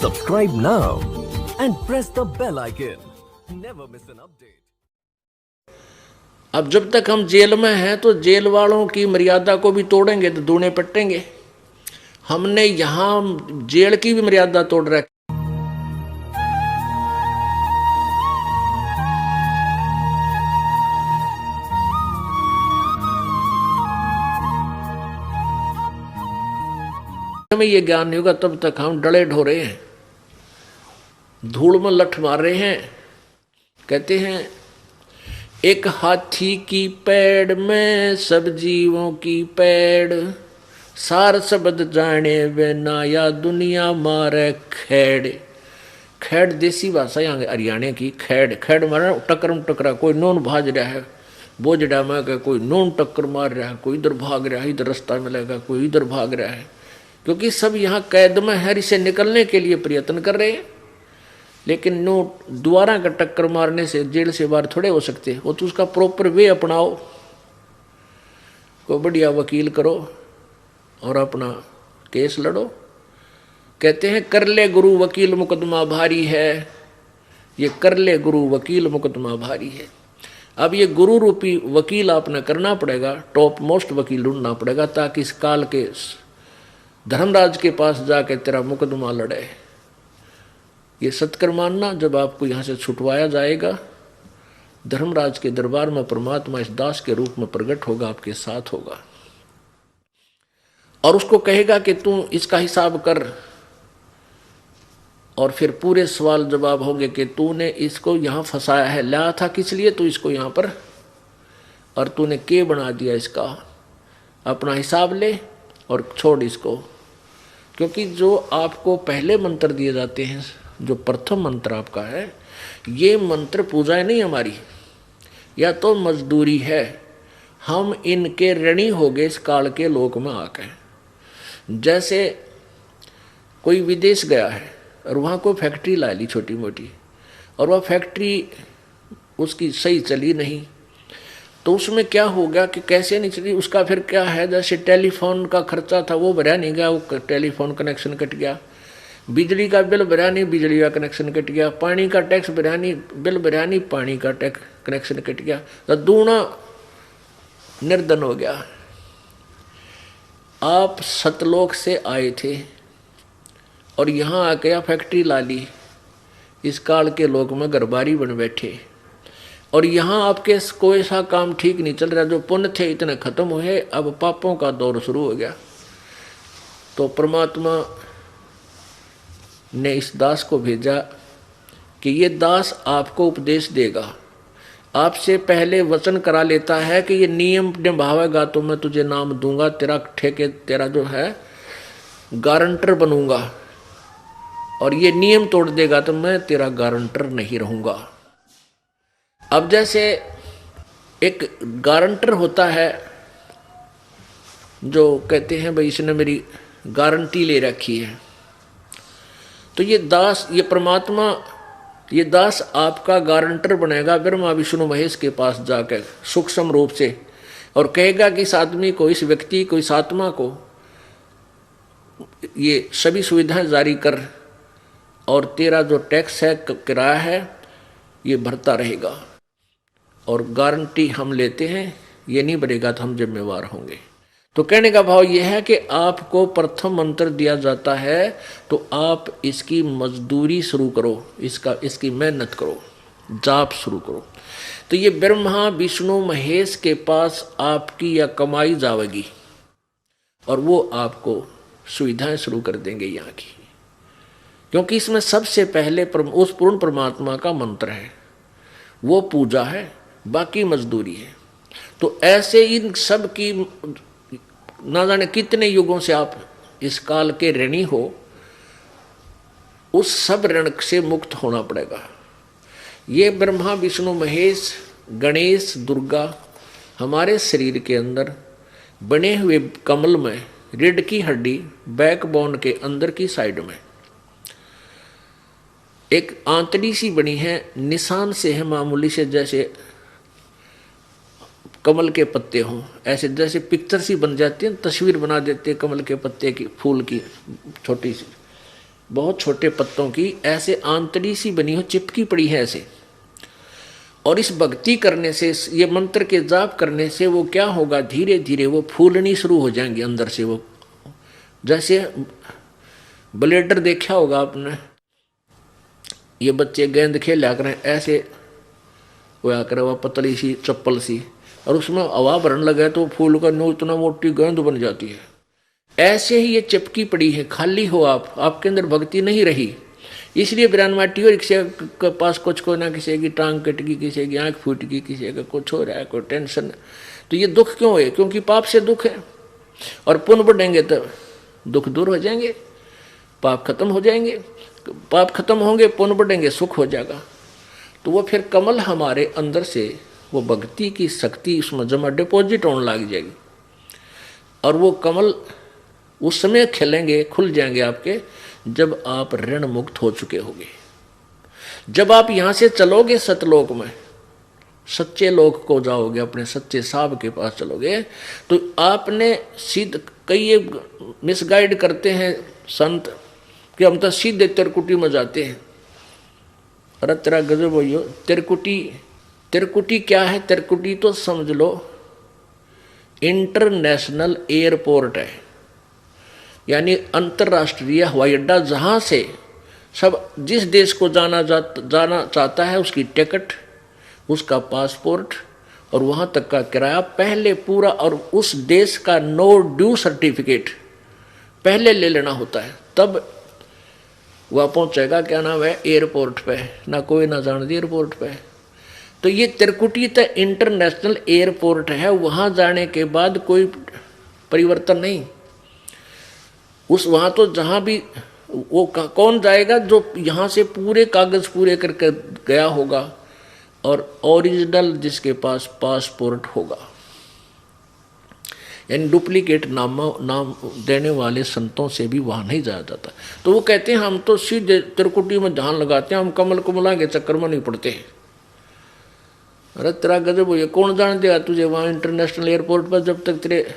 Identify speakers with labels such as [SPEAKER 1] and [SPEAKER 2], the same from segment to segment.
[SPEAKER 1] Subscribe now and press the bell icon. Never miss an update.
[SPEAKER 2] अब जब तक हम जेल में हैं तो जेल वालों की मर्यादा को भी तोड़ेंगे तो दूने पट्टेंगे। हमने यहाँ जेल की भी मर्यादा तोड़ रखी। हमें ये ज्ञान नहीं होगा तब तक हम डले ढोरे हैं, धूल में लठ मार रहे हैं। कहते हैं एक हाथी की पैड़ में सब जीवों की पैड़, सार शब्द जाने वे नाया दुनिया मारे खेड़। खेड़ देसी भाषा यहाँ हरियाणा की। खेड़ खेड़ मारा टक्कर टकरा, कोई नून भाज रहा है बोझड़ा में का, कोई नून टक्कर मार रहा है, कोई इधर भाग रहा है, इधर रास्ता मिलेगा, कोई इधर भाग रहा है, क्योंकि सब यहाँ कैद में है, इसे निकलने के लिए प्रयत्न कर रहे हैं। लेकिन नो दोबारा का टक्कर मारने से जेल से बाहर थोड़े हो सकते। वो तो उसका प्रॉपर वे अपनाओ, कोई बढ़िया वकील करो और अपना केस लड़ो। कहते हैं कर ले गुरु वकील मुकदमा भारी है, ये कर ले गुरु वकील मुकदमा भारी है। अब ये गुरु रूपी वकील आपने करना पड़ेगा, टॉप मोस्ट वकील ढूंढना पड़ेगा, ताकि इस काल के धर्मराज के पास जाके तेरा मुकदमा लड़े। ये सत्कर मानना, जब आपको यहाँ से छुटवाया जाएगा, धर्मराज के दरबार में परमात्मा इस दास के रूप में प्रकट होगा, आपके साथ होगा और उसको कहेगा कि तू इसका हिसाब कर। और फिर पूरे सवाल जवाब होंगे कि तूने इसको यहाँ फंसाया है, लाया था किस लिए तू इसको यहाँ पर, और तूने के बना दिया इसका। अपना हिसाब ले और छोड़ इसको। क्योंकि जो आपको पहले मंत्र दिए जाते हैं, जो प्रथम मंत्र आपका है, ये मंत्र पूजा नहीं हमारी, या तो मजदूरी है। हम इनके ऋणी हो गए इस काल के लोक में आकर। जैसे कोई विदेश गया है और वहाँ कोई फैक्ट्री ला ली छोटी मोटी, और वह फैक्ट्री उसकी सही चली नहीं, तो उसमें क्या हो गया कि कैसे नहीं चली, उसका फिर क्या है, जैसे टेलीफोन का खर्चा था वो भरा नहीं गया, वो टेलीफोन कनेक्शन कट गया। बिजली का बिल भरा नहीं, बिजली का कनेक्शन कट गया। पानी का टैक्स भरा नहीं, बिल भरा नहीं, पानी का टैक्स कनेक्शन कट गया। तो दूना निर्धन हो गया। आप सतलोक से आए थे और यहाँ आके फैक्ट्री ला ली, इस काल के लोक में घरबारी बन बैठे, और यहाँ आपके कोई सा काम ठीक नहीं चल रहा। जो पुण्य थे इतने खत्म हुए, अब पापों का दौर शुरू हो गया। तो परमात्मा ने इस दास को भेजा कि ये दास आपको उपदेश देगा। आपसे पहले वचन करा लेता है कि ये नियम निभावेगा तो मैं तुझे नाम दूंगा, तेरा ठेके, तेरा जो है गारंटर बनूंगा, और ये नियम तोड़ देगा तो मैं तेरा गारंटर नहीं रहूंगा। अब जैसे एक गारंटर होता है जो कहते हैं भाई इसने मेरी गारंटी ले रखी है, तो ये दास, ये परमात्मा, ये दास आपका गारंटर बनेगा ब्रह्मा विष्णु महेश के पास जाकर सूक्ष्म रूप से, और कहेगा कि इस आदमी को, इस व्यक्ति को, इस आत्मा को ये सभी सुविधाएं जारी कर, और तेरा जो टैक्स है, किराया है, ये भरता रहेगा, और गारंटी हम लेते हैं, ये नहीं बढ़ेगा तो हम जिम्मेवार होंगे। तो कहने का भाव यह है कि आपको प्रथम मंत्र दिया जाता है तो आप इसकी मजदूरी शुरू करो, इसकी मेहनत करो, जाप शुरू करो। तो ये ब्रह्मा विष्णु महेश के पास आपकी या कमाई जाएगी, और वो आपको सुविधाएं शुरू कर देंगे यहाँ की, क्योंकि इसमें सबसे पहले उस पूर्ण परमात्मा का मंत्र है, वो पूजा है, बाकी मजदूरी है। तो ऐसे इन सब की ना जाने कितने युगों से आप इस काल के ऋणी हो, उस सब ऋण से मुक्त होना पड़ेगा। ये ब्रह्मा विष्णु महेश गणेश दुर्गा हमारे शरीर के अंदर बने हुए कमल में, रीढ़ की हड्डी बैकबोन के अंदर की साइड में एक आंतड़ी सी बनी है, निशान से है मामूली से, जैसे कमल के पत्ते हों, ऐसे जैसे पिक्चर सी बन जाती है, तस्वीर बना देते हैं कमल के पत्ते की, फूल की छोटी सी, बहुत छोटे पत्तों की, ऐसे आंतड़ी सी बनी हो, चिपकी पड़ी है ऐसे। और इस भक्ति करने से, ये मंत्र के जाप करने से वो क्या होगा, धीरे धीरे वो फूलनी शुरू हो जाएंगी अंदर से। वो जैसे ब्लेडर देखा होगा आपने, ये बच्चे गेंद खेला करें ऐसे होया करे, वह पतली सी चप्पल सी, और उसमें हवा भरने लगे तो फूल का नो इतना मोटी गेंद बन जाती है। ऐसे ही ये चिपकी पड़ी है, खाली हो आप, आपके अंदर भक्ति नहीं रही। इसलिए बिरान माटी और किसी के पास कुछ को ना, किसी की टांग कट गई, किसी की आंख फूट गई, किसी का कुछ हो रहा है, कोई टेंशन। तो ये दुख क्यों है? क्योंकि पाप से दुख है। और पुण्य बढ़ेंगे तो दुख दूर हो जाएंगे, पाप खत्म हो जाएंगे। पाप खत्म होंगे, पुण्य बढ़ेंगे, सुख हो जाएगा। तो वो फिर कमल हमारे अंदर से, वो भक्ति की शक्ति उसमें जमा डिपॉजिट होने लग जाएगी। और वो कमल उस समय खिलेंगे, खुल जाएंगे आपके, जब आप ऋण मुक्त हो चुके होंगे। जब आप यहां से चलोगे सतलोक में, सच्चे लोक को जाओगे, अपने सच्चे साहब के पास चलोगे, तो आपने सीध, कई मिसगाइड करते हैं संत कि हम तो सीधे तिरकुटी में जाते हैं। अरे तेरा गजब हो, तिरकुटी, तिरकुटी क्या है? तिरकुटी तो समझ लो इंटरनेशनल एयरपोर्ट है, यानी अंतर्राष्ट्रीय हवाई अड्डा, जहां से सब जिस देश को जाना चाहता है उसकी टिकट, उसका पासपोर्ट और वहां तक का किराया पहले पूरा, और उस देश का नो ड्यू सर्टिफिकेट पहले ले लेना होता है, तब वह पहुंचेगा, क्या नाम है, एयरपोर्ट पे। ना कोई ना जान दी एयरपोर्ट पे। तो ये तिरकुटी तो इंटरनेशनल एयरपोर्ट है, वहां जाने के बाद कोई परिवर्तन नहीं। उस वहां तो जहां भी वो कौन जाएगा, जो यहां से पूरे कागज पूरे करके गया होगा और ओरिजिनल जिसके पास पासपोर्ट होगा। यानी डुप्लीकेट नाम देने वाले संतों से भी वहां नहीं जाया जाता। तो वो कहते हैं हम तो सीधे तिरकुटी में ध्यान लगाते हैं, हम कमल कुमला के चक्कर में नहीं पड़ते। अरे तेरा गजब हो, ये कौन जान देगा तुझे वहां इंटरनेशनल एयरपोर्ट पर, जब तक तेरे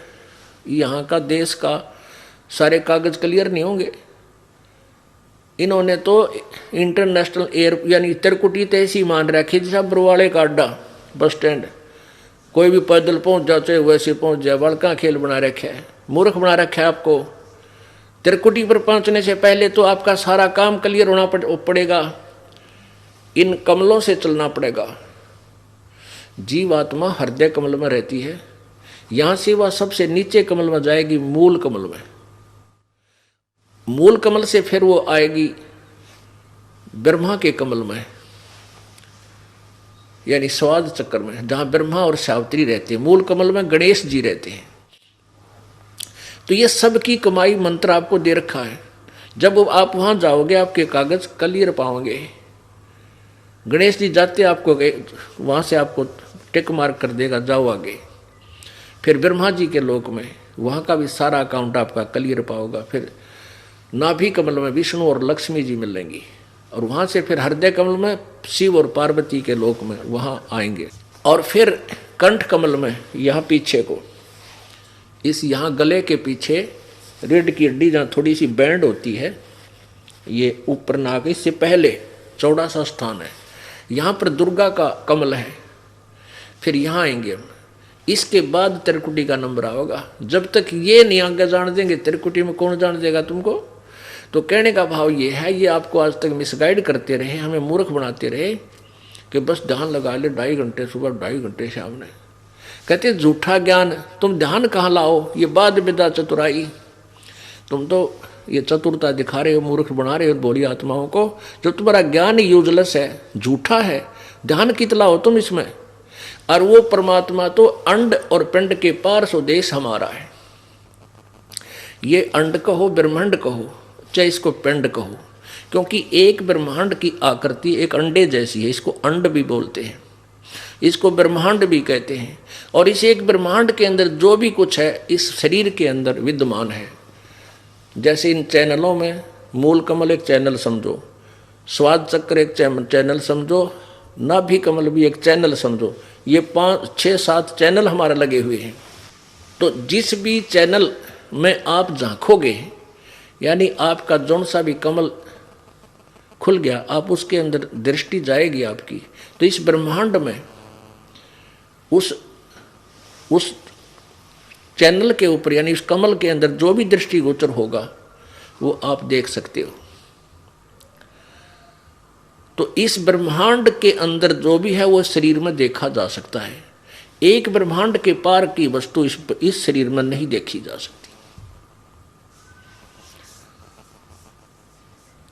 [SPEAKER 2] यहाँ का देश का सारे कागज क्लियर नहीं होंगे। इन्होंने तो इंटरनेशनल एयर, यानी तिरकुटी तो ऐसी मान रखी जैसा बरवाड़े का अड्डा, बस स्टैंड, कोई भी पैदल पहुंच जाते वैसे पहुंच जाए। बड़का खेल बना रखा है, मूर्ख बना रखा है आपको। तिरकुटी पर पहुंचने से पहले तो आपका सारा काम क्लियर होना पड़ेगा, इन कमलों से चलना पड़ेगा। जीवात्मा हृदय कमल में रहती है, यहां से वह सबसे नीचे कमल में जाएगी, मूल कमल में। मूल कमल से फिर वो आएगी ब्रह्मा के कमल में, यानी स्वाद चक्र में, जहां ब्रह्मा और सावित्री रहते हैं। मूल कमल में गणेश जी रहते हैं। तो ये सब की कमाई मंत्र आपको दे रखा है। जब आप वहां जाओगे आपके कागज क्लियर पाओगे। गणेश जी जाते आपको वहां से आपको टिक मार्क कर देगा, जाओ आगे। फिर ब्रह्मा जी के लोक में, वहां का भी सारा अकाउंट आपका क्लियर पाओगा। फिर नाभि कमल में विष्णु और लक्ष्मी जी मिलेंगी, और वहां से फिर हृदय कमल में शिव और पार्वती के लोक में वहां आएंगे। और फिर कंठ कमल में, यहाँ पीछे को, इस यहाँ गले के पीछे रीढ़ की हड्डी जहाँ थोड़ी सी बैंड होती है, ये ऊपर नाक, इससे पहले चौड़ा सा स्थान है, यहाँ पर दुर्गा का कमल है। फिर यहाँ आएंगे हम, इसके बाद तिरकुटी का नंबर आओगा। जब तक ये नहीं आगे जान देंगे, तिरकुटी में कौन जान देगा तुमको। तो कहने का भाव ये है, ये आपको आज तक मिसगाइड करते रहे, हमें मूर्ख बनाते रहे कि बस ध्यान लगा ले 2.5 घंटे सुबह, 2.5 घंटे शाम ने। कहते झूठा ज्ञान, तुम ध्यान कहाँ लाओ, ये बाद विदा चतुराई। तुम तो ये चतुरता दिखा रहे हो, मूर्ख बना रहे हो भोली आत्माओं को। जो तुम्हारा ज्ञान यूजलेस है, झूठा है, ध्यान कितना हो तुम इसमें। और वो परमात्मा तो अंड और पिंड के पार स्वदेश हमारा है। ये अंड कहो, ब्रह्मांड कहो, चाहे इसको पिंड कहो, क्योंकि एक ब्रह्मांड की आकृति एक अंडे जैसी है। इसको अंड भी बोलते हैं, इसको ब्रह्मांड भी कहते हैं। और इस एक ब्रह्मांड के अंदर जो भी कुछ है, इस शरीर के अंदर विद्यमान है। जैसे इन चैनलों में मूल कमल एक चैनल समझो, स्वाद चक्र एक चैनल समझो, नाभि कमल भी एक चैनल समझो। ये 5, 6, 7 चैनल हमारे लगे हुए हैं। तो जिस भी चैनल में आप झांकोगे, यानी आपका जौन सा भी कमल खुल गया, आप उसके अंदर दृष्टि जाएगी आपकी, तो इस ब्रह्मांड में उस चैनल के ऊपर यानी उस कमल के अंदर जो भी दृष्टिगोचर होगा वो आप देख सकते हो। तो इस ब्रह्मांड के अंदर जो भी है वो शरीर में देखा जा सकता है। एक ब्रह्मांड के पार की वस्तु इस शरीर में नहीं देखी जा सकती।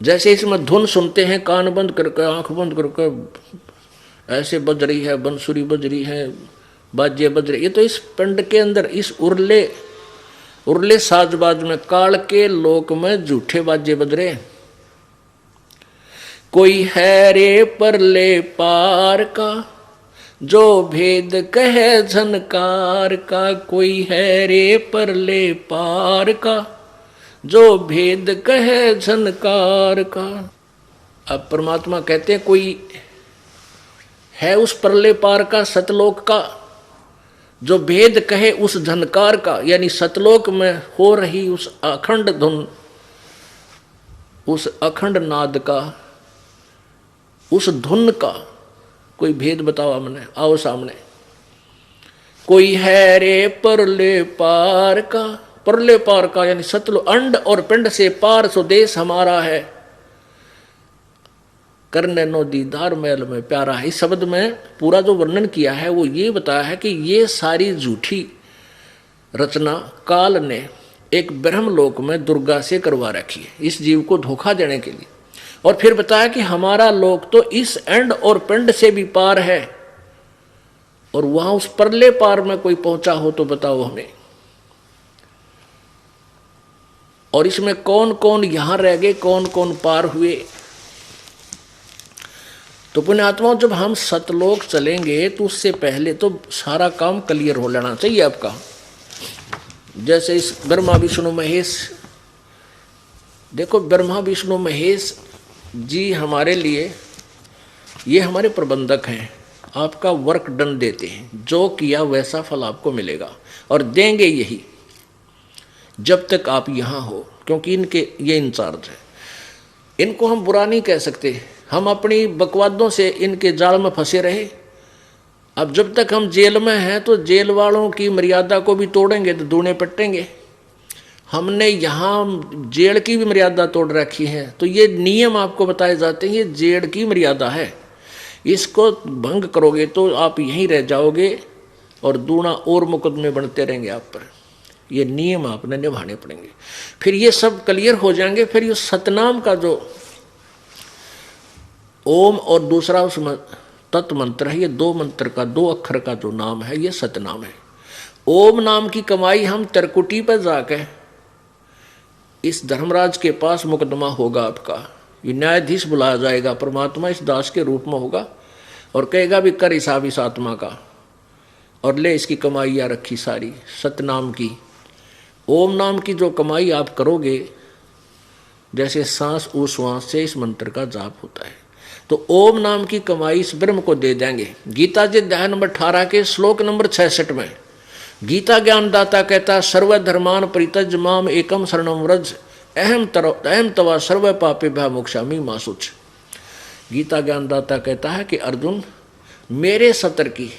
[SPEAKER 2] जैसे इसमें धुन सुनते हैं, कान बंद करके आंख बंद करके ऐसे बज रही है, बंसुरी बज रही है, बाजे बज रही, ये तो इस पिंड के अंदर इस उरले साजबाज में काल के लोक में झूठे बाजे बज रहे हैं। कोई है रे परले पार का जो भेद कहे झनकार का, कोई है रे परले पार का जो भेद कहे झनकार का। अब परमात्मा कहते हैं कोई है उस परले पार का, सतलोक का, जो भेद कहे उस झनकार का, यानी सतलोक में हो रही उस अखंड धुन, उस अखंड नाद का, उस धुन का कोई भेद बताओ हमने, आओ सामने। कोई है रे परले पार का, परले पार का यानी सतलो अंड और पिंड से पार स्वदेश हमारा है, करने नो दीदार मैल में प्यारा है। इस शब्द में पूरा जो वर्णन किया है वो ये बताया है कि ये सारी झूठी रचना काल ने एक ब्रह्मलोक में दुर्गा से करवा रखी है इस जीव को धोखा देने के लिए। और फिर बताया कि हमारा लोक तो इस एंड और पिंड से भी पार है, और वहां उस परले पार में कोई पहुंचा हो तो बताओ हमें। और इसमें कौन कौन यहां रह गए, कौन कौन पार हुए। तो पुण्यात्माओं, जब हम सतलोक चलेंगे तो उससे पहले तो सारा काम क्लियर हो लेना चाहिए आपका। जैसे इस ब्रह्मा विष्णु महेश, देखो ब्रह्मा विष्णु महेश जी हमारे लिए, ये हमारे प्रबंधक हैं, आपका वर्क डन देते हैं, जो किया वैसा फल आपको मिलेगा और देंगे यही जब तक आप यहाँ हो, क्योंकि इनके ये इंचार्ज है। इनको हम बुरा नहीं कह सकते, हम अपनी बकवादों से इनके जाल में फंसे रहे। अब जब तक हम जेल में हैं तो जेल वालों की मर्यादा को भी तोड़ेंगे तो दूने पट्टेंगे। हमने यहाँ जेल की भी मर्यादा तोड़ रखी है, तो ये नियम आपको बताए जाते हैं, ये जेल की मर्यादा है, इसको भंग करोगे तो आप यहीं रह जाओगे और दूना और मुकदमे बनते रहेंगे आप पर। ये नियम आपने निभाने पड़ेंगे, फिर ये सब क्लियर हो जाएंगे। फिर ये सतनाम का जो ओम और दूसरा उसमें तत्व मंत्र है, ये दो मंत्र का, दो अक्षर का जो नाम है ये सतनाम है। ओम नाम की कमाई हम तरकुटी पर जाके इस धर्मराज के पास मुकदमा होगा आपका, ये न्यायाधीश बुलाया जाएगा, परमात्मा इस दास के रूप में होगा और कहेगा भी कर हिसाब इस आत्मा का और ले इसकी कमाई या रखी सारी सतनाम की। ओम नाम की जो कमाई आप करोगे, जैसे सांस उश्वास से इस मंत्र का जाप होता है, तो ओम नाम की कमाई इस ब्रह्म को दे देंगे। गीता जी अध्याय नंबर 18 के श्लोक नंबर 66 में गीता ज्ञानदाता कहता, सर्वधर्मान परित्यज माम एकम शरणम व्रज अहम तवा सर्व पापे भ्या मोक्षामि मा शुच। गीता ज्ञानदाता कहता है कि अर्जुन, मेरे सतर की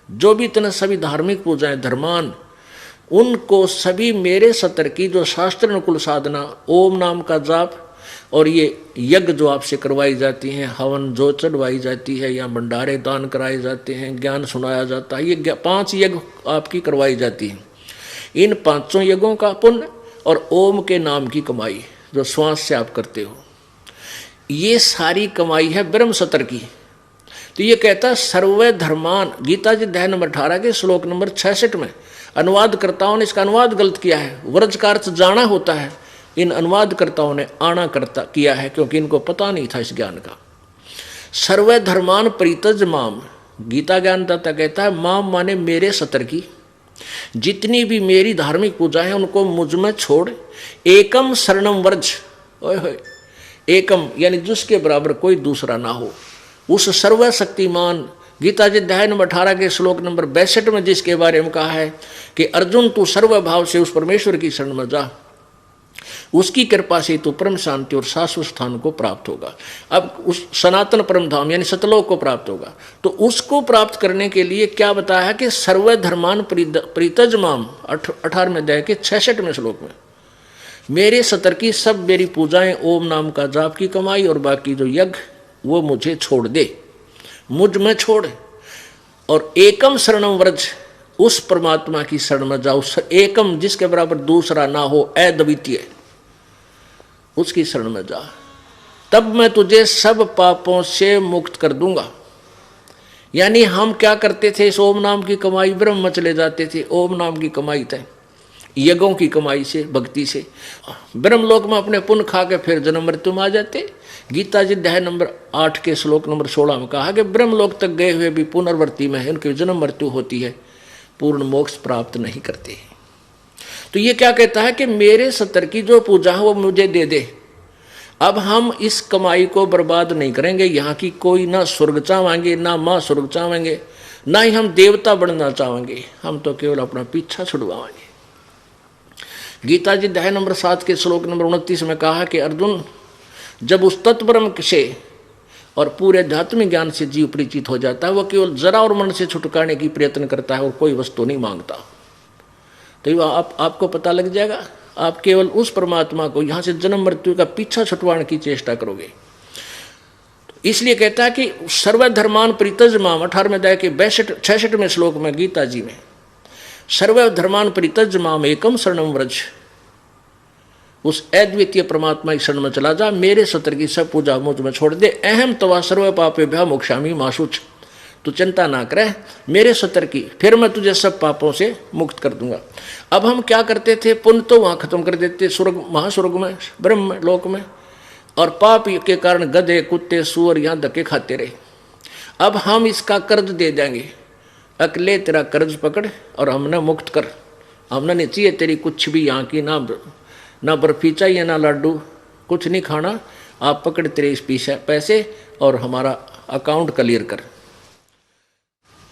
[SPEAKER 2] जो भी इतने सभी धार्मिक पूजाएं धर्मान, उनको सभी मेरे सतर की जो शास्त्र अनुकूल साधना, ओम नाम का जाप और ये यज्ञ जो आपसे करवाई जाती हैं, हवन जो चढ़वाई जाती है या भंडारे दान कराए जाते हैं, ज्ञान सुनाया जाता है, ये 5 यज्ञ आपकी करवाई जाती हैं। इन 5 यज्ञों का पुण्य और ओम के नाम की कमाई जो श्वास से आप करते हो, ये सारी कमाई है ब्रह्म सतर की। तो ये कहता है सर्व धर्मान, गीता जी अध्याय नंबर 18 के श्लोक नंबर 66 में। अनुवादकर्ताओं ने इसका अनुवाद गलत किया है, व्रज का अर्थ जाना होता है, इन अनुवादकर्ताओं ने आना करता किया है क्योंकि इनको पता नहीं था इस ज्ञान का। सर्व धर्मान परित्यज माम, गीता ज्ञानदाता कहता है माम माने मेरे सतर की, जितनी भी मेरी धार्मिक पूजा है उनको मुझ में छोड़, एकम शरणम व्रज, ओए होए, एकम यानी जिसके बराबर कोई दूसरा ना हो, उस सर्वशक्तिमान गीता जी अध्याय नंबर 18 के श्लोक नंबर 62 में जिसके बारे में कहा है कि अर्जुन तू सर्वभाव से उस परमेश्वर की शरण में जा, उसकी कृपा से तो परम शांति और शाश्वत स्थान को प्राप्त होगा। अब उस सनातन परम धाम यानी सतलोक को प्राप्त होगा। तो उसको प्राप्त करने के लिए क्या बताया है कि सर्व धर्मान प्रीतजमाम 18वें अध्याय के 66वें श्लोक में, मेरे सतर की सब मेरी पूजाएं ओम नाम का जाप की कमाई और बाकी जो यज्ञ वो मुझे छोड़ दे, मुझ में छोड़, और एकम शरणम व्रज, उस परमात्मा की शरण में जाओ, एकम जिसके बराबर दूसरा ना हो, अद्वितीय, उसकी शरण में जा, तब मैं तुझे सब पापों से मुक्त कर दूंगा। यानी हम क्या करते थे, इस ओम नाम की कमाई ब्रह्म में चले जाते थे। ओम नाम की कमाई थे यज्ञों की कमाई से, भक्ति से, ब्रह्मलोक में अपने पुण्य खा के फिर जन्म मृत्यु में आ जाते। गीता जी अध्याय नंबर 8 के श्लोक नंबर 16 में कहा कि ब्रह्मलोक तक गए हुए भी पुनर्वृत्ति में है, उनकी जन्म मृत्यु होती है, पूर्ण मोक्ष प्राप्त नहीं करते। तो ये क्या कहता है कि मेरे सतर की जो पूजा है वो मुझे दे दे। अब हम इस कमाई को बर्बाद नहीं करेंगे। यहाँ की कोई ना स्वर्ग चाहेंगे, ना माँ स्वर्ग चाहेंगे, ना ही हम देवता बनना चाहेंगे, हम तो केवल अपना पीछा छुड़वाएंगे। गीता जी अध्याय नंबर 7 के श्लोक नंबर 29 में कहा कि अर्जुन, जब उस तत्परम से और पूरे आध्यात्मिक ज्ञान से जीव परिचित हो जाता है, वो केवल जरा और मन से छुटकाने की प्रयत्न करता है और कोई वस्तु नहीं मांगता। तो ये आपको पता लग जाएगा, आप केवल उस परमात्मा को यहाँ से जन्म मृत्यु का पीछा छुटवाने की चेष्टा करोगे। इसलिए कहता है कि सर्वधर्मान परित्यज्यमाम 18वें अध्याय के 66वें श्लोक में गीता जी में, सर्वधर्मान परित्यज्यमाम एकम शरणम व्रज, उस अद्वितीय परमात्मा की शरण में चला जा, मेरे सतर की सब पूजा मुझ में छोड़ दे। अहम तवा सर्व पापेभ्यः मोक्षामि मा शुच, तू चिंता ना करे मेरे सतर की, फिर मैं तुझे सब पापों से मुक्त कर दूंगा। अब हम क्या करते थे, पुण्य तो वहाँ खत्म कर देते स्वर्ग, महास्वर्ग में, ब्रह्म लोक में, और पाप के कारण गधे कुत्ते सूअर यहाँ धक्के खाते रहे। अब हम इसका कर्ज दे देंगे, अकेले तेरा कर्ज पकड़ और हमने मुक्त कर, हमने नहीं चाहिए तेरी कुछ भी यहाँ की, ना बर्फी चाहिए ना लड्डू, कुछ नहीं खाना, आप पकड़ तेरे इस पैसे और हमारा अकाउंट क्लियर कर।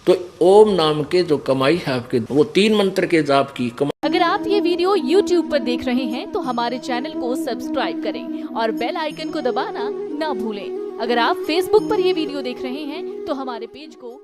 [SPEAKER 2] तो ओम नाम के जो कमाई है आपके, वो 3 मंत्र के जाप की कमाई।
[SPEAKER 3] अगर आप ये वीडियो YouTube पर देख रहे हैं तो हमारे चैनल को सब्सक्राइब करें और बेल आइकन को दबाना ना भूलें। अगर आप Facebook पर ये वीडियो देख रहे हैं तो हमारे पेज को